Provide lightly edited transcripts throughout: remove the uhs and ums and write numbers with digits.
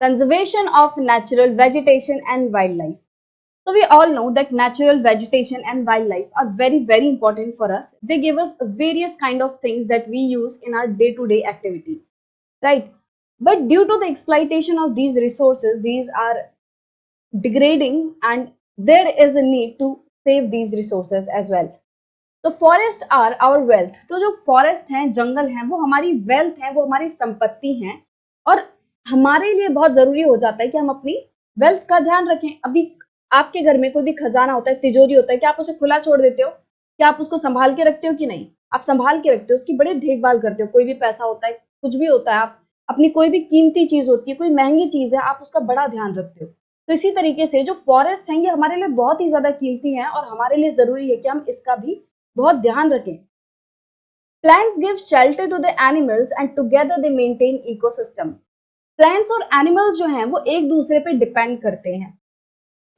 Conservation of natural vegetation and wildlife. So we all know that natural vegetation and wildlife are very, very important for us. They give us various kind of things that we use in our day-to-day activity, right? But due to the exploitation of these resources, these are degrading and there is a need to save these resources as well. तो forest are our wealth. तो जो forest हैं, जंगल हैं, वो हमारी wealth है, वो हमारी संपत्ति हैं और हमारे लिए बहुत जरूरी हो जाता है कि हम अपनी वेल्थ का ध्यान रखें। अभी आपके घर में कोई भी खजाना होता है, तिजोरी होता है, क्या आप उसे खुला छोड़ देते हो? क्या आप उसको संभाल के रखते हो कि नहीं? आप संभाल के रखते हो, उसकी बड़ी देखभाल करते हो। कोई भी पैसा होता है, कुछ भी होता है, आप अपनी कोई भी कीमती चीज होती है, कोई महंगी चीज है, आप उसका बड़ा ध्यान रखते हो। तो इसी तरीके से जो फॉरेस्ट हैं, ये हमारे लिए बहुत ही ज्यादा कीमती हैं और हमारे लिए जरूरी है कि हम इसका भी बहुत ध्यान रखें। Plants give shelter to the animals and together they maintain ecosystem. Plants और animals जो हैं वो एक दूसरे पे डिपेंड करते हैं।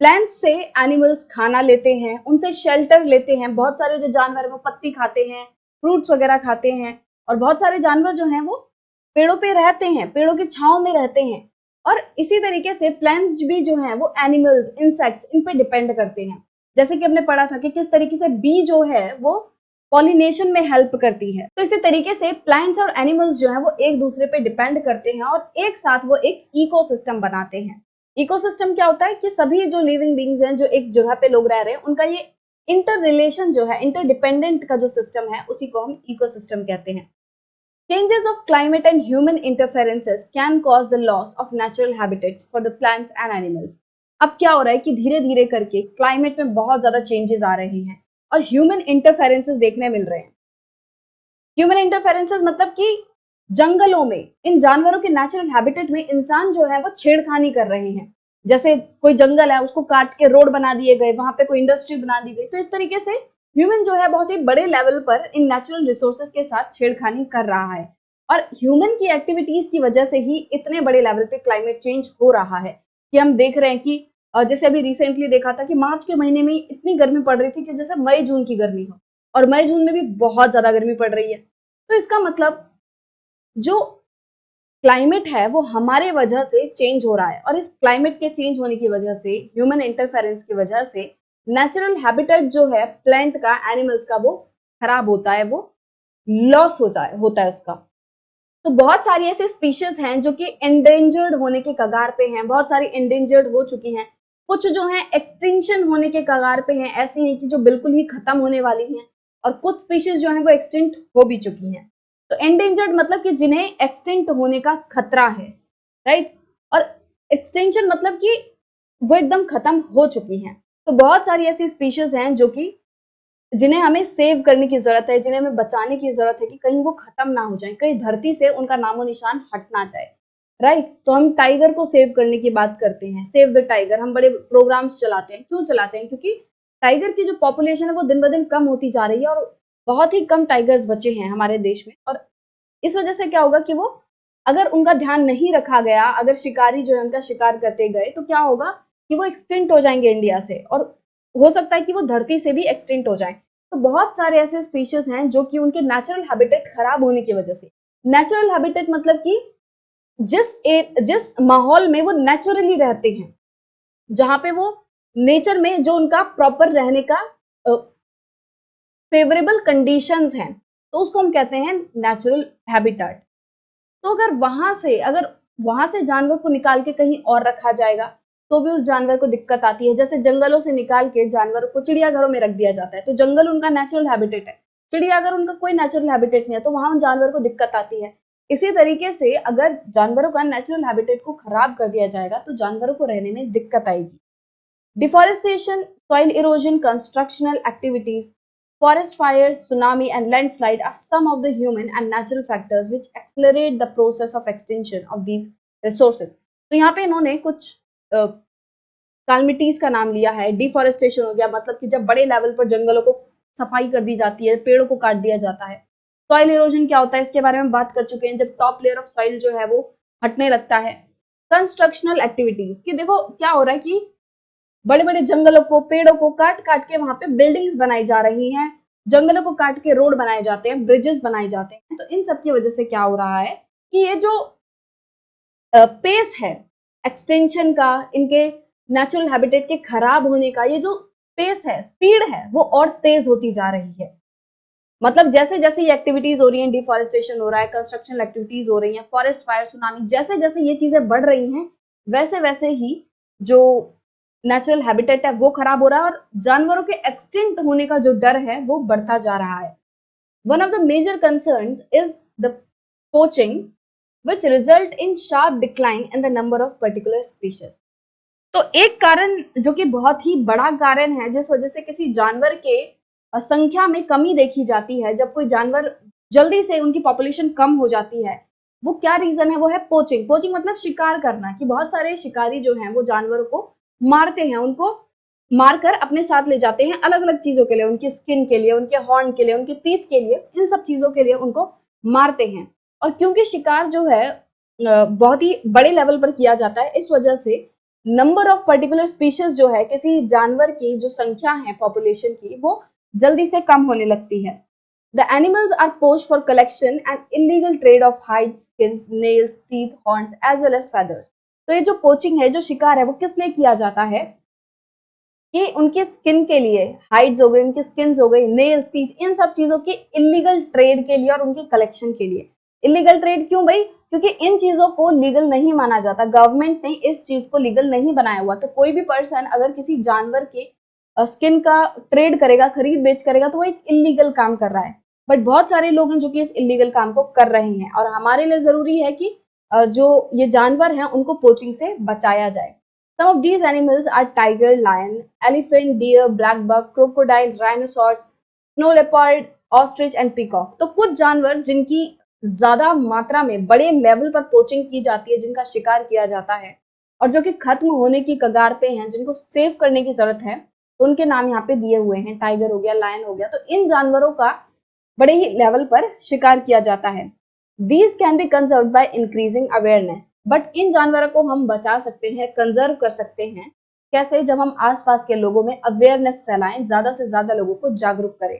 प्लांट्स से एनिमल्स खाना लेते हैं, उनसे शेल्टर लेते हैं। बहुत सारे जो जानवर वो पत्ती खाते हैं, फ्रूट्स वगैरह खाते हैं और बहुत सारे जानवर जो हैं वो पेड़ों पे रहते हैं, पेड़ों की छांव में रहते हैं। और इसी तरीके से प्लांट्स भी जो हैं वो एनिमल्स, इंसेक्ट्स, इन पे डिपेंड करते हैं। जैसे कि हमने पढ़ा था कि किस तरीके से बी जो है वो पॉलिनेशन में हेल्प करती है। तो इसी तरीके से प्लांट्स और एनिमल्स जो है वो एक दूसरे पे डिपेंड करते हैं और एक साथ वो एक इकोसिस्टम बनाते हैं। इकोसिस्टम क्या होता है कि सभी जो लिविंग बींग्स हैं, जो एक जगह पे लोग रह रहे हैं, उनका ये इंटर रिलेशन जो है, इंटरडिपेंडेंट का जो सिस्टम है, उसी को हम इकोसिस्टम कहते हैं। Changes of climate and human interferences can cause the loss of natural habitats for the plants and animals. अब क्या हो रहा है कि धीरे धीरे करके क्लाइमेट में बहुत ज्यादा चेंजेस आ रहे हैं और ह्यूमन इंटरफेरेंसेस देखने मिल रहे हैं। ह्यूमन इंटरफेरेंसेस मतलब कि जंगलों में, इन जानवरों के नेचुरल हैबिटेट में इंसान जो है वो छेड़खानी कर रहे हैं। जैसे कोई जंगल है, उसको काट के रोड बना दिए गए, वहां पे कोई इंडस्ट्री बना दी गई। तो इस तरीके से ह्यूमन जो है बहुत ही बड़े लेवल पर इन नेचुरल रिसोर्सेज के साथ छेड़खानी कर रहा है और ह्यूमन की एक्टिविटीज की वजह से ही इतने बड़े लेवल पे क्लाइमेट चेंज हो रहा है कि हम देख रहे हैं कि जैसे अभी रिसेंटली देखा था कि मार्च के महीने में इतनी गर्मी पड़ रही थी कि जैसे मई जून की गर्मी हो, और मई जून में भी बहुत ज्यादा गर्मी पड़ रही है। तो इसका मतलब जो क्लाइमेट है वो हमारे वजह से चेंज हो रहा है और इस क्लाइमेट के चेंज होने की वजह से, ह्यूमन इंटरफेरेंस की वजह से नेचुरल हैबिटेट जो है प्लांट का, एनिमल्स का, वो खराब होता है, वो लॉस होता है उसका। तो बहुत सारी ऐसी स्पीशीज हैं जो कि एंडेंजर्ड होने के कगार पे हैं, बहुत सारी एंडेंजर्ड हो चुकी हैं, कुछ जो हैं एक्सटिंक्शन होने के कगार पे हैं, ऐसी हैं कि जो बिल्कुल ही खत्म होने वाली हैं, और कुछ स्पीशीज जो हैं वो एक्सटिंक्ट हो भी चुकी हैं। तो एंडेंजर्ड मतलब कि जिन्हें एक्सटिंक्ट होने का खतरा है, राइट? और एक्सटिंक्शन मतलब कि वो एकदम खत्म हो चुकी हैं। तो बहुत सारी ऐसी स्पीशीज हैं जो कि जिन्हें हमें सेव करने की जरूरत है, जिन्हें हमें बचाने की जरूरत है कि कहीं वो खत्म ना हो जाए, कहीं धरती से उनका नामो निशान हट ना जाए, राइट? तो हम टाइगर को सेव करने की बात करते हैं, सेव द टाइगर, हम बड़े प्रोग्राम्स चलाते हैं। क्यों चलाते हैं? क्योंकि टाइगर की जो पॉपुलेशन है वो दिन ब दिन कम होती जा रही है और बहुत ही कम टाइगर्स बचे हैं हमारे देश में। और इस वजह से क्या होगा कि वो, अगर उनका ध्यान नहीं रखा गया, अगर शिकारी जो है उनका शिकार करते गए, तो क्या होगा कि वो एक्सटिंक्ट हो जाएंगे इंडिया से, और हो सकता है कि वो धरती से भी एक्सटिंक्ट हो जाए। तो बहुत सारे ऐसे स्पीशीज हैं जो कि उनके नेचुरल हैबिटेट खराब होने की वजह से, नेचुरल हैबिटेट मतलब कि जिस माहौल में वो नेचुरली रहते हैं, जहां पे वो नेचर में जो उनका प्रॉपर रहने का फेवरेबल कंडीशंस हैं, तो उसको हम कहते हैं नेचुरल हैबिटेट। तो अगर वहां से जानवर को निकाल के कहीं और रखा जाएगा तो भी उस जानवर को दिक्कत आती है। जैसे जंगलों से निकाल के जानवर को चिड़ियाघरों में रख दिया जाता है, तो जंगल उनका नेचुरल हैबिटेट है, चिड़ियाघर उनका कोई नेचुरल हैबिटेट नहीं है, तो वहां उन जानवर को दिक्कत आती है। इसी तरीके से अगर जानवरों का नेचुरल हैबिटेट को खराब कर दिया जाएगा तो जानवरों को रहने में दिक्कत आएगी। Deforestation, soil erosion, constructional activities, forest fires, tsunami, and landslide are some of the human and natural factors which accelerate the process of extinction of these resources. तो यहाँ पे इन्होंने कुछ कालमिटीज का नाम लिया है। डिफॉरेस्टेशन हो गया, मतलब कि जब बड़े लेवल पर जंगलों को सफाई कर दी जाती है, पेड़ों को काट दिया जाता है। सॉइल इरोजन क्या होता है, इसके बारे में बात कर चुके हैं, जब टॉप लेयर ऑफ सॉइल जो है वो हटने लगता है। कंस्ट्रक्शनल एक्टिविटीज, कि देखो क्या हो रहा है कि बड़े बड़े जंगलों को, पेड़ों को काट काट के वहां पे बिल्डिंग्स बनाई जा रही हैं, जंगलों को काट के रोड बनाए जाते हैं, ब्रिजेस बनाए जाते हैं। तो इन सब की वजह से क्या हो रहा है कि ये जो पेस है, एक्सटेंशन का, इनके नेचुरल हैबिटेट के खराब होने का ये जो पेस है, स्पीड है, वो और तेज होती जा रही है। मतलब जैसे जैसे ये एक्टिविटीज हो रही हैं, डिफॉरेस्टेशन हो रहा है, कंस्ट्रक्शन एक्टिविटीज हो रही हैं, फॉरेस्ट फायर, सुनामी, जैसे जैसे ये चीजें बढ़ रही हैं, वैसे वैसे ही जो नेचुरल हैबिटेट है वो खराब हो रहा है और जानवरों के एक्सटिंक्ट होने का जो डर है वो बढ़ता जा रहा है। One of the major concerns is the poaching which result in sharp decline in the number of particular species। तो एक कारण जो कि बहुत ही बड़ा कारण है जिस वजह से किसी जानवर के संख्या में कमी देखी जाती है, जब कोई जानवर जल्दी से उनकी पॉपुलेशन कम हो जाती है, वो क्या रीजन है? वो है पोचिंग। पोचिंग मतलब शिकार करना, कि बहुत सारे शिकारी जो हैं वो जानवरों को मारते हैं, उनको मारकर अपने साथ ले जाते हैं अलग अलग चीजों के लिए, उनकी स्किन के लिए, उनके हॉर्न के लिए, उनके टीथ के लिए, इन सब चीजों के लिए उनको मारते हैं। और क्योंकि शिकार जो है बहुत ही बड़े लेवल पर किया जाता है, इस वजह से नंबर ऑफ पर्टिकुलर स्पीशीज जो है, किसी जानवर की जो संख्या है पॉपुलेशन की, वो जल्दी से कम होने लगती है। The animals are poached for collection and illegal trade of hide, skins, nails, teeth, horns as well as feathers. तो ये जो पोचिंग है, जो शिकार है, वो किस लिए किया जाता है? कि उनके स्किन के लिए, हाइड्स हो गई, उनकी स्किन्स हो गई, नेल्स, टीथ, इन सब चीजों की इलीगल ट्रेड के लिए और उनके कलेक्शन के लिए। इलीगल ट्रेड क्यों भाई? क्योंकि इन चीजों को लीगल नहीं माना जाता, गवर्नमेंट ने इस चीज को लीगल नहीं बनाया हुआ। तो कोई भी पर्सन अगर किसी जानवर के स्किन का ट्रेड करेगा, खरीद बेच करेगा, तो वो एक इलीगल काम कर रहा है। बट बहुत सारे लोग हैं जो कि इस इलीगल काम को कर रहे हैं, और हमारे लिए जरूरी है कि जो ये जानवर हैं उनको पोचिंग से बचाया जाए। Some of these animals are tiger, lion, elephant, deer, black buck, crocodile, rhinoceros, snow leopard, ostrich and peacock। तो कुछ जानवर जिनकी ज्यादा मात्रा में बड़े लेवल पर पोचिंग की जाती है, जिनका शिकार किया जाता है और जो कि खत्म होने की कगार पे हैं, जिनको सेव करने की जरूरत है, तो उनके नाम यहाँ पे दिए हुए हैं। टाइगर हो गया, लायन हो गया। तो इन जानवरों का बड़े ही लेवल पर शिकार किया जाता है। These can be conserved by increasing awareness। But in जानवरों को हम बचा सकते हैं, कंजर्व कर सकते हैं। कैसे? जब हम आसपास के लोगों में अवेयरनेस फैलाएं, ज्यादा से ज्यादा लोगों को जागरूक करें।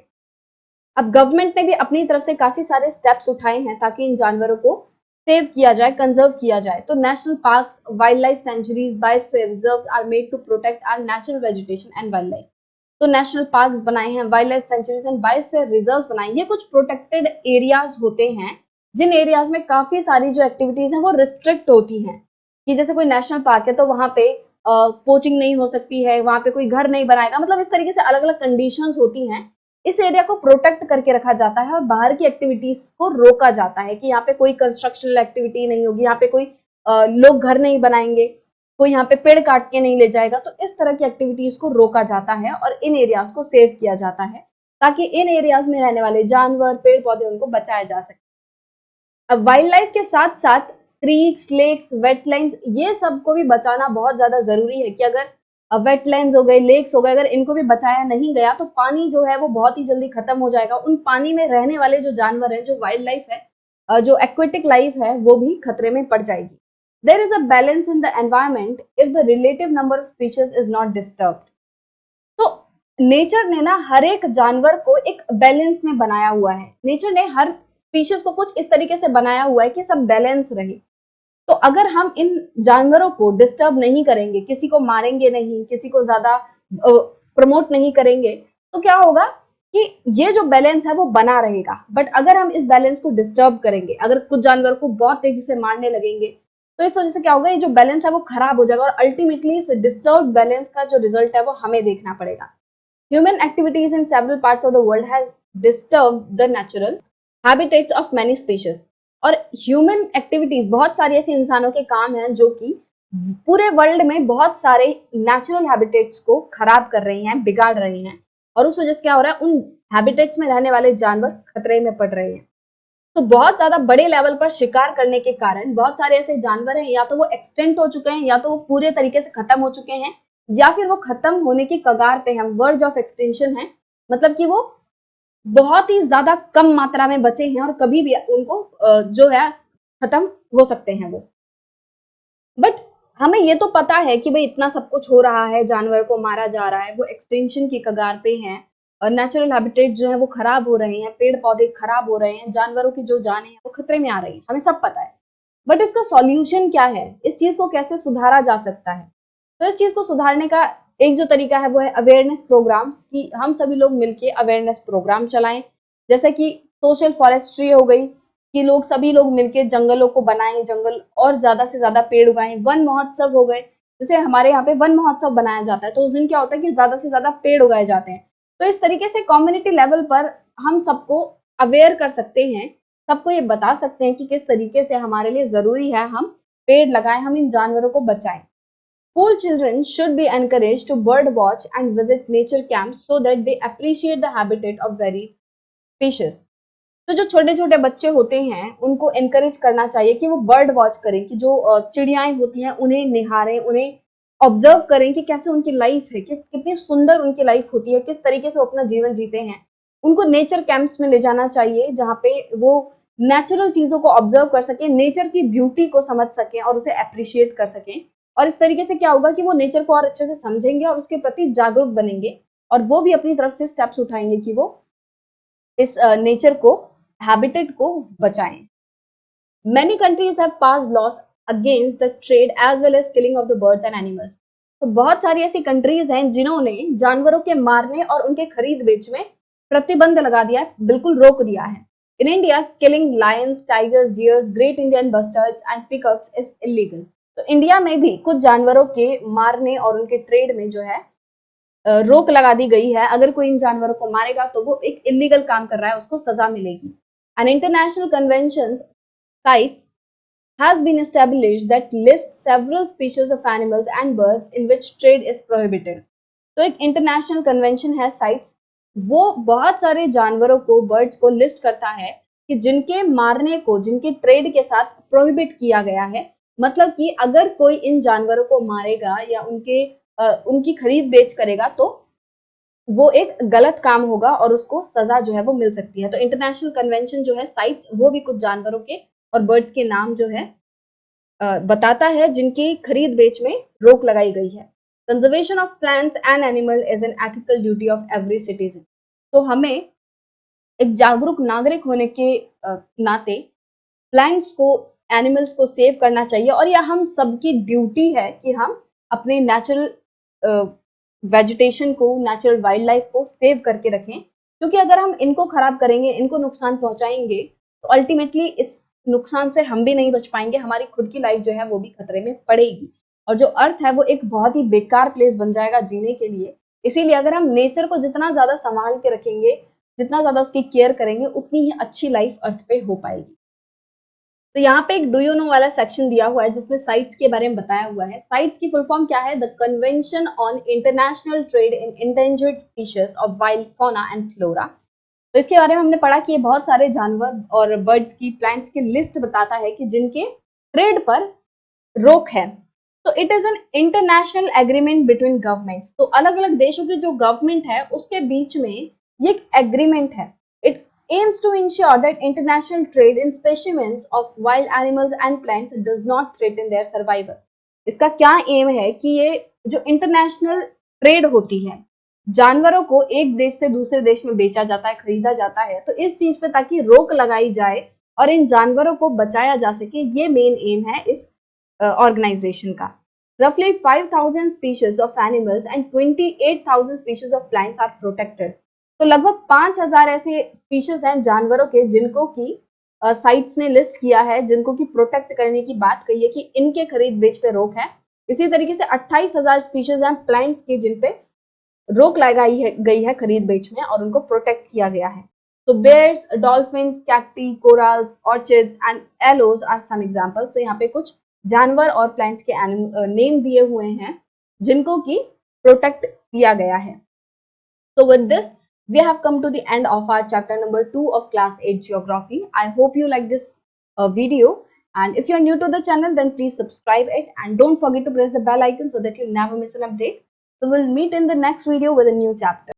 अब गवर्नमेंट ने भी अपनी तरफ से काफी सारे स्टेप्स उठाए हैं ताकि इन जानवरों को सेव किया जाए, कंजर्व किया जाए। तो national parks, wild life sanctuaries, biosphere reserves are made to protect our natural vegetation and wild life. तो नेशनल पार्क्स बनाए हैं, wild life sanctuaries and biosphere reserves बनाए हैं। ये कुछ प्रोटेक्टेड एरियाज होते हैं जिन एरियाज में काफी सारी जो एक्टिविटीज हैं वो रिस्ट्रिक्ट होती हैं। कि जैसे कोई नेशनल पार्क है तो वहां पे पोचिंग नहीं हो सकती है, वहां पे कोई घर नहीं बनाएगा, मतलब इस तरीके से अलग अलग कंडीशंस होती हैं। इस एरिया को प्रोटेक्ट करके रखा जाता है और बाहर की एक्टिविटीज को रोका जाता है कि यहाँ पे कोई कंस्ट्रक्शनल एक्टिविटी नहीं होगी, यहाँ पे कोई लोग घर नहीं बनाएंगे, कोई यहाँ पे पेड़ काट के नहीं ले जाएगा। तो इस तरह की एक्टिविटीज को रोका जाता है और इन एरियाज को सेव किया जाता है ताकि इन एरियाज में रहने वाले जानवर, पेड़ पौधे, उनको बचाया जा सके। अब वाइल्ड लाइफ के साथ साथ क्रीक्स, लेक्स, वेटलैंड्स, ये सबको भी बचाना बहुत ज्यादा जरूरी है कि अगर वेटलैंड्स हो गए, लेक्स हो गए, अगर इनको भी बचाया नहीं गया तो पानी जो है वो बहुत ही जल्दी खत्म हो जाएगा। उन पानी में रहने वाले जो जानवर है, जो वाइल्ड लाइफ है, जो एक्वेटिक लाइफ है, वो भी खतरे में पड़ जाएगी। There is a balance in the environment if the relative number of species is not disturbed. तो नेचर ने ना हर एक जानवर को एक बैलेंस में बनाया हुआ है। नेचर ने हर स्पीशीज को कुछ इस तरीके से बनाया हुआ है कि सब बैलेंस रहे। तो अगर हम इन जानवरों को डिस्टर्ब नहीं करेंगे, किसी को मारेंगे नहीं, किसी को ज्यादा प्रमोट नहीं करेंगे, तो क्या होगा कि ये जो बैलेंस है वो बना रहेगा। बट अगर हम इस बैलेंस को डिस्टर्ब करेंगे, अगर कुछ जानवर को बहुत तेजी से मारने लगेंगे, तो इस वजह से क्या होगा, ये जो बैलेंस है वो खराब हो जाएगा और अल्टीमेटली इस डिस्टर्ब बैलेंस का जो रिजल्ट है वो हमें देखना पड़ेगा। Human activities in several parts of the world has disturbed the natural habitats of many species. और ह्यूमन एक्टिविटीज, बहुत सारी ऐसे इंसानों के काम हैं जो कि पूरे वर्ल्ड में बहुत सारे नेचुरल हैबिटेट्स को खराब कर रही हैं, बिगाड़ रही हैं, और उस वजह से क्या हो रहा है, उन हैबिटेट्स में रहने वाले जानवर खतरे में पड़ रहे हैं। तो बहुत ज्यादा बड़े लेवल पर शिकार करने के कारण बहुत सारे ऐसे जानवर हैं, या तो वो एक्सटेंट हो चुके हैं, या तो वो पूरे तरीके से खत्म हो चुके हैं, या फिर वो खत्म होने की कगार पे हैं, वर्ज ऑफ एक्सटेंशन है। मतलब कि वो बहुत ही ज्यादा कम मात्रा में बचे हैं और कभी भी उनको जो है खत्म हो सकते हैं वो। बट हमें ये तो पता है कि भाई इतना सब कुछ हो रहा है, जानवर को मारा जा रहा है, वो एक्सटेंशन की कगार पे हैं, और नेचुरल हैबिटेट जो है वो खराब हो रहे हैं, पेड़ पौधे खराब हो रहे हैं, जानवरों की जो जान है वो खतरे में आ रही है, हमें सब पता है। बट इसका सॉल्यूशन क्या है, इस चीज को कैसे सुधारा जा सकता है? तो इस चीज को सुधारने का एक जो तरीका है वो है अवेयरनेस प्रोग्राम्स, कि हम सभी लोग मिलके अवेयरनेस प्रोग्राम चलाएं। जैसे कि सोशल फॉरेस्ट्री हो गई, कि लोग सभी लोग मिलके जंगलों को बनाएं, जंगल और ज्यादा से ज्यादा पेड़ उगाएं। वन महोत्सव हो गए, जैसे हमारे यहाँ पे वन महोत्सव बनाया जाता है, तो उस दिन क्या होता है कि ज्यादा से ज्यादा पेड़ उगाए जाते हैं। तो इस तरीके से कम्युनिटी लेवल पर हम सबको अवेयर कर सकते हैं, सबको ये बता सकते हैं कि किस तरीके से हमारे लिए जरूरी है हम पेड़ लगाएं, हम इन जानवरों को बचाएं। School children should be encouraged to bird watch and visit nature camps so that they appreciate the habitat of varied species. तो जो छोटे छोटे बच्चे होते हैं उनको एनकरेज करना चाहिए कि वो बर्ड वॉच करें, कि जो चिड़ियाएं होती हैं उन्हें निहारें, उन्हें ऑब्जर्व करें कि कैसे उनकी लाइफ है, कि कितनी सुंदर उनकी लाइफ होती है, किस तरीके से वो अपना जीवन जीते हैं। उनको नेचर कैंप्स में ले जाना चाहिए जहाँ पे वो नेचुरल चीजों को ऑब्जर्व कर सकें, नेचर की ब्यूटी को समझ सकें और उसे अप्रिशिएट कर सकें। और इस तरीके से क्या होगा कि वो नेचर को और अच्छे से समझेंगे और उसके प्रति जागरूक बनेंगे, और वो भी अपनी तरफ से स्टेप्स उठाएंगे कि वो इस नेचर को, हैबिटेट को बचाएं। Many countries have passed laws against the trade as well as killing of the birds and animals. तो बहुत सारी ऐसी कंट्रीज हैं जिन्होंने जानवरों के मारने और उनके खरीद बेच में प्रतिबंध लगा दिया, बिल्कुल रोक दिया है। In India, killing lions, tigers, deers, great Indian bustards and peacocks is illegal. तो इंडिया में भी कुछ जानवरों के मारने और उनके ट्रेड में जो है रोक लगा दी गई है। अगर कोई इन जानवरों को मारेगा तो वो एक इलीगल काम कर रहा है, उसको सजा मिलेगी। An international convention CITES has been established that lists several species of animals and birds in which trade is prohibited. तो एक इंटरनेशनल कन्वेंशन है साइट्स, वो बहुत सारे जानवरों को, बर्ड्स को लिस्ट करता है कि जिनके मारने को, जिनके ट्रेड के साथ प्रोहिबिट किया गया है। मतलब कि अगर कोई इन जानवरों को मारेगा या उनकी खरीद बेच करेगा तो वो एक गलत काम होगा और उसको सजा जो है वो मिल सकती है। तो इंटरनेशनल कन्वेंशन जो है साइट्स, वो भी कुछ जानवरों के और बर्ड्स के नाम जो है बताता है जिनकी खरीद बेच में रोक लगाई गई है। Conservation of plants and animal is an ethical duty of every citizen. तो हमें एक जागरूक नागरिक होने के नाते प्लांट्स को, एनिमल्स को सेव करना चाहिए, और यह हम सबकी ड्यूटी है कि हम अपने नेचुरल वेजिटेशन को, नेचुरल वाइल्ड लाइफ को सेव करके रखें। क्योंकि अगर हम इनको खराब करेंगे, इनको नुकसान पहुंचाएंगे, तो अल्टीमेटली इस नुकसान से हम भी नहीं बच पाएंगे, हमारी खुद की लाइफ जो है वो भी खतरे में पड़ेगी, और जो अर्थ है वो एक बहुत ही बेकार प्लेस बन जाएगा जीने के लिए। इसीलिए अगर हम नेचर को जितना ज्यादा संभाल के रखेंगे, जितना ज्यादा उसकी केयर करेंगे, उतनी ही अच्छी लाइफ अर्थ पे हो पाएगी। तो यहाँ पे एक डू यू नो वाला सेक्शन दिया हुआ है जिसमें साइट्स के बारे में बताया हुआ है। साइट्स की फुल फॉर्म क्या है? The convention on international trade in endangered species of wild fauna and flora. तो इसके बारे में हमने पढ़ा कि ये बहुत सारे जानवर और बर्ड्स की, प्लांट्स की लिस्ट बताता है कि जिनके ट्रेड पर रोक है। तो it is an international agreement between governments. तो अलग अलग देशों की जो गवर्नमेंट है उसके बीच में ये एक एग्रीमेंट है। It aims to ensure that international trade in specimens of wild animals and plants does not threaten their survival. इसका क्या एम है कि ये जो इंटरनेशनल ट्रेड होती है, जानवरों को एक देश से दूसरे देश में बेचा जाता है, खरीदा जाता है, तो इस चीज पे ताकि रोक लगाई जाए और इन जानवरों को बचाया जा सके, ये मेन एम है इस ऑर्गेनाइजेशन का। Roughly 5,000 species of animals and 28,000 species of plants are protected. तो लगभग 5,000 ऐसे स्पीशीज हैं जानवरों के जिनको की साइट्स ने लिस्ट किया है, जिनको की प्रोटेक्ट करने की बात कही है कि इनके खरीद बेच पे रोक है। इसी तरीके से 28,000 स्पीशीज हैं प्लांट्स की जिन पे रोक लगाई गई है खरीद बेच में और उनको प्रोटेक्ट किया गया है। तो bears, dolphins, cacti, corals, orchids and aloes are some examples. तो यहाँ पे कुछ जानवर और प्लांट्स के नेम दिए हुए हैं जिनको की प्रोटेक्ट किया गया है। So with this, we have come to the end of our chapter number 2 of class 8 geography. I hope you like this video, and if you are new to the channel then please subscribe it and don't forget to press the bell icon so that you never miss an update. So we'll meet in the next video with a new chapter.